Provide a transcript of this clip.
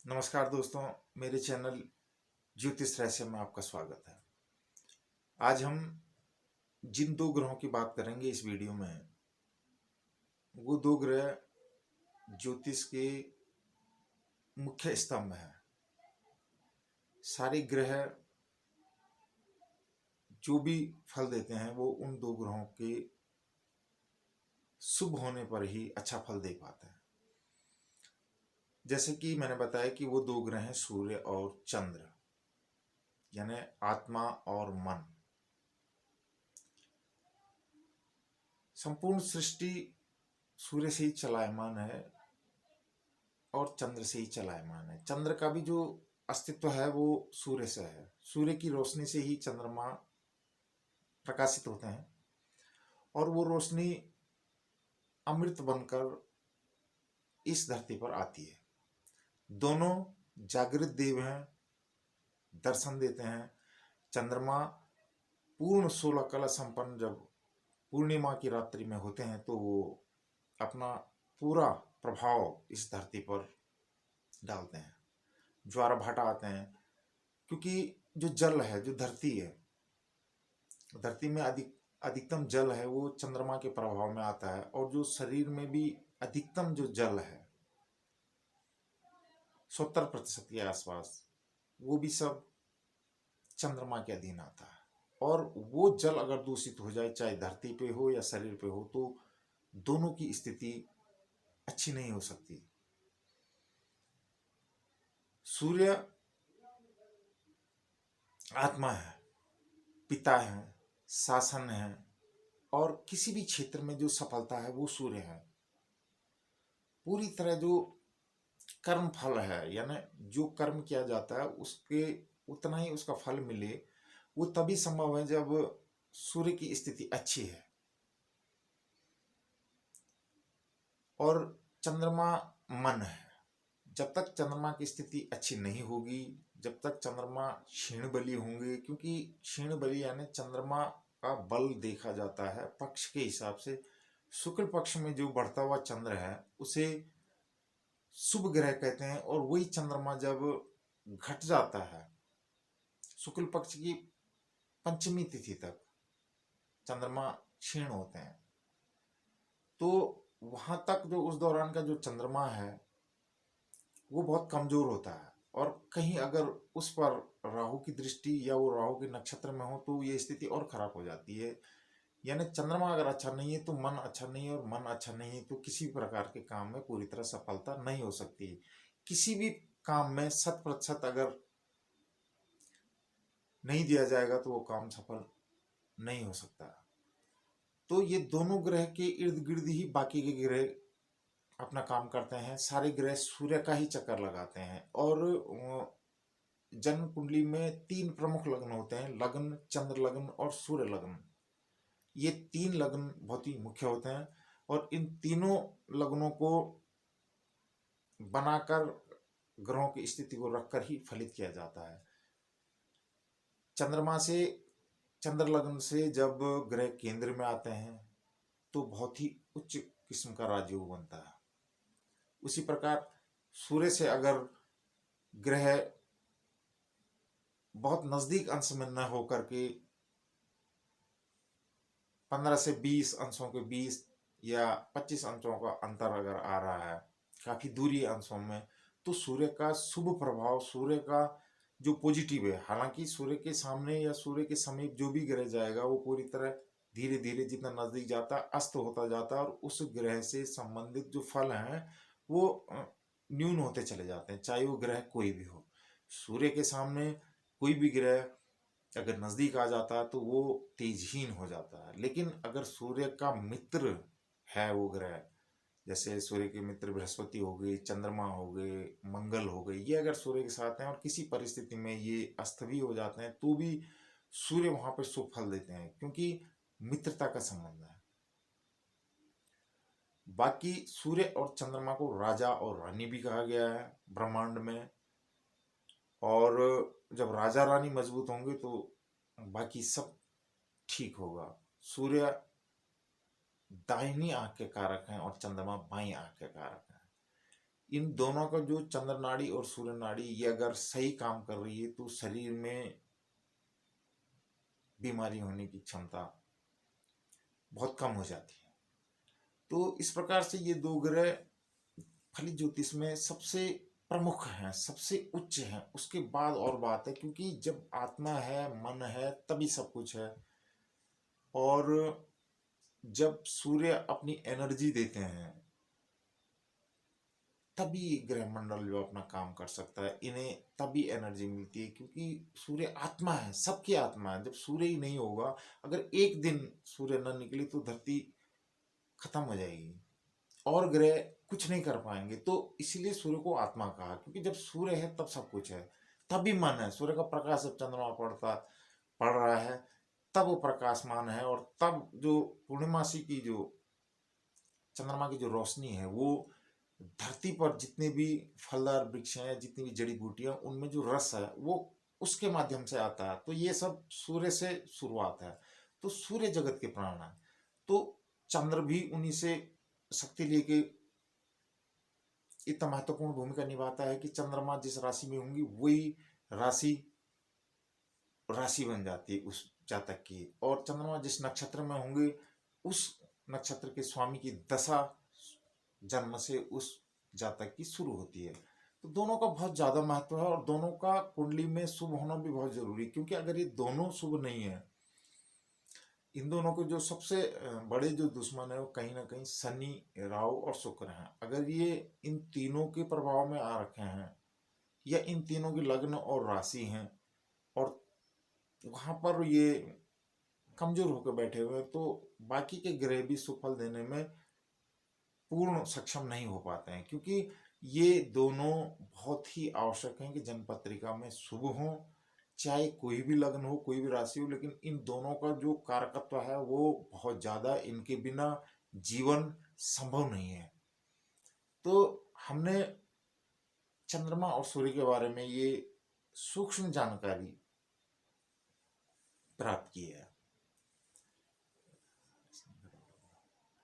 नमस्कार दोस्तों, मेरे चैनल ज्योतिष रहस्य में आपका स्वागत है। आज हम जिन दो ग्रहों की बात करेंगे इस वीडियो में, वो दो ग्रह ज्योतिष के मुख्य स्तंभ हैं। सारे ग्रह जो भी फल देते हैं वो उन दो ग्रहों के शुभ होने पर ही अच्छा फल दे पाते हैं। जैसे कि मैंने बताया कि वो दो ग्रह हैं, सूर्य और चंद्र, यानी आत्मा और मन। संपूर्ण सृष्टि सूर्य से ही चलायमान है और चंद्र से ही चलायमान है। चंद्र का भी जो अस्तित्व है वो सूर्य से है। सूर्य की रोशनी से ही चंद्रमा प्रकाशित होते हैं और वो रोशनी अमृत बनकर इस धरती पर आती है। दोनों जागृत देव हैं, दर्शन देते हैं। चंद्रमा पूर्ण 16 कला संपन्न जब पूर्णिमा की रात्रि में होते हैं तो वो अपना पूरा प्रभाव इस धरती पर डालते हैं। ज्वार भाटा आते हैं, क्योंकि जो जल है, जो धरती है, धरती में अधिकतम जल है वो चंद्रमा के प्रभाव में आता है। और जो शरीर में भी अधिकतम जो जल है 70% के आसपास, वो भी सब चंद्रमा के अधीन आता है। और वो जल अगर दूषित हो जाए, चाहे धरती पे हो या शरीर पे हो, तो दोनों की स्थिति अच्छी नहीं हो सकती। सूर्य आत्मा है, पिता है, शासन है, और किसी भी क्षेत्र में जो सफलता है वो सूर्य है। पूरी तरह जो कर्म फल है, यानी जो कर्म किया जाता है उसके उतना ही उसका फल मिले, वो तभी संभव है जब सूर्य की स्थिति अच्छी है। और चंद्रमा मन है। जब तक चंद्रमा की स्थिति अच्छी नहीं होगी, जब तक चंद्रमा क्षीण बली होंगे, क्योंकि क्षीण बली यानी चंद्रमा का बल देखा जाता है पक्ष के हिसाब से। शुक्ल पक्ष में जो बढ़ता हुआ चंद्र है उसे शुभ ग्रह कहते हैं, और वही चंद्रमा जब घट जाता है शुक्ल पक्ष की पंचमी तिथि तक चंद्रमा क्षीण होते हैं, तो वहां तक जो उस दौरान का जो चंद्रमा है वो बहुत कमजोर होता है। और कहीं अगर उस पर राहु की दृष्टि या वो राहु के नक्षत्र में हो तो ये स्थिति और खराब हो जाती है। यानी चंद्रमा अगर अच्छा नहीं है तो मन अच्छा नहीं है, और मन अच्छा नहीं है तो किसी प्रकार के काम में पूरी तरह सफलता नहीं हो सकती। किसी भी काम में 100% अगर नहीं दिया जाएगा तो वो काम सफल नहीं हो सकता। तो ये दोनों ग्रह के इर्द गिर्द ही बाकी के ग्रह अपना काम करते हैं। सारे ग्रह सूर्य का ही चक्कर लगाते हैं। और जन्म कुंडली में 3 प्रमुख लग्न होते हैं: लग्न, चंद्र लग्न और सूर्य लग्न। ये 3 लग्न बहुत ही मुख्य होते हैं, और इन तीनों लग्नों को बनाकर ग्रहों की स्थिति को रखकर ही फलित किया जाता है। चंद्रमा से, चंद्र लग्न से जब ग्रह केंद्र में आते हैं तो बहुत ही उच्च किस्म का राजयोग बनता है। उसी प्रकार सूर्य से अगर ग्रह बहुत नजदीक अंश में न होकर के 15 से 20 अंशों के 20 या 25 अंशों का अंतर अगर आ रहा है, काफी दूरी अंशों में, तो सूर्य का शुभ प्रभाव, सूर्य का जो पॉजिटिव है, हालांकि सूर्य के सामने या सूर्य के समीप जो भी ग्रह जाएगा वो पूरी तरह धीरे धीरे जितना नजदीक जाता अस्त होता जाता है, और उस ग्रह से संबंधित जो फल हैं वो न्यून होते चले जाते हैं, चाहे वो ग्रह कोई भी हो। सूर्य के सामने कोई भी ग्रह अगर नजदीक आ जाता है तो वो तेजहीन हो जाता है। लेकिन अगर सूर्य का मित्र है वो ग्रह, जैसे सूर्य के मित्र बृहस्पति हो गए, चंद्रमा हो गए, मंगल हो गए, ये अगर सूर्य के साथ हैं और किसी परिस्थिति में ये अस्त भी हो जाते हैं तो भी सूर्य वहां पर शुभ फल देते हैं, क्योंकि मित्रता का संबंध है। बाकी सूर्य और चंद्रमा को राजा और रानी भी कहा गया है ब्रह्मांड में। और जब राजा रानी मजबूत होंगे तो बाकी सब ठीक होगा। सूर्य दाहिनी आंख के कारक हैं और चंद्रमा बाईं आंख के कारक हैं। इन दोनों का जो चंद्र नाड़ी और सूर्य नाड़ी ये अगर सही काम कर रही है तो शरीर में बीमारी होने की क्षमता बहुत कम हो जाती है। तो इस प्रकार से ये दो ग्रह फलित ज्योतिष में सबसे प्रमुख हैं, सबसे उच्च हैं। उसके बाद और बात है, क्योंकि जब आत्मा है, मन है, तभी सब कुछ है। और जब सूर्य अपनी एनर्जी देते हैं तभी ये ग्रह मंडल जो अपना काम कर सकता है, इन्हें तभी एनर्जी मिलती है, क्योंकि सूर्य आत्मा है, सबकी आत्मा है। जब सूर्य ही नहीं होगा, अगर एक दिन सूर्य न निकले तो धरती खत्म हो जाएगी और ग्रह कुछ नहीं कर पाएंगे। तो इसीलिए सूर्य को आत्मा कहा, क्योंकि जब सूर्य है तब सब कुछ है, तभी मन है। सूर्य का प्रकाश जब चंद्रमा पड़ रहा है तब वो प्रकाशमान है, और तब जो पूर्णिमासी की जो चंद्रमा की जो रोशनी है वो धरती पर जितने भी फलदार वृक्ष हैं, जितनी भी जड़ी बूटियां, उनमें जो रस है वो उसके माध्यम से आता है। तो ये सब सूर्य से शुरुआत है। तो सूर्य जगत के प्राण है। तो चंद्र भी उन्हीं से शक्ति लेके इतना महत्वपूर्ण भूमिका निभाता है कि चंद्रमा जिस राशि में होंगी वही राशि राशि बन जाती है उस जातक की, और चंद्रमा जिस नक्षत्र में होंगे उस नक्षत्र के स्वामी की दशा जन्म से उस जातक की शुरू होती है। तो दोनों का बहुत ज्यादा महत्व है, और दोनों का कुंडली में शुभ होना भी बहुत जरूरी है, क्योंकि अगर ये दोनों शुभ नहीं है, इन दोनों के जो सबसे बड़े जो दुश्मन है वो कहीं ना कहीं शनि, राहु और शुक्र हैं। अगर ये इन तीनों के प्रभाव में आ रखे हैं, या इन तीनों की लग्न और राशि हैं, और वहां पर ये कमजोर होकर बैठे हुए हैं, तो बाकी के ग्रह भी सुफल देने में पूर्ण सक्षम नहीं हो पाते हैं। क्योंकि ये दोनों बहुत ही आवश्यक हैं कि जन्मपत्रिका में शुभ हो, चाहे कोई भी लग्न हो, कोई भी राशि हो, लेकिन इन दोनों का जो कारकत्व है वो बहुत ज्यादा, इनके बिना जीवन संभव नहीं है। तो हमने चंद्रमा और सूर्य के बारे में ये सूक्ष्म जानकारी प्राप्त की है।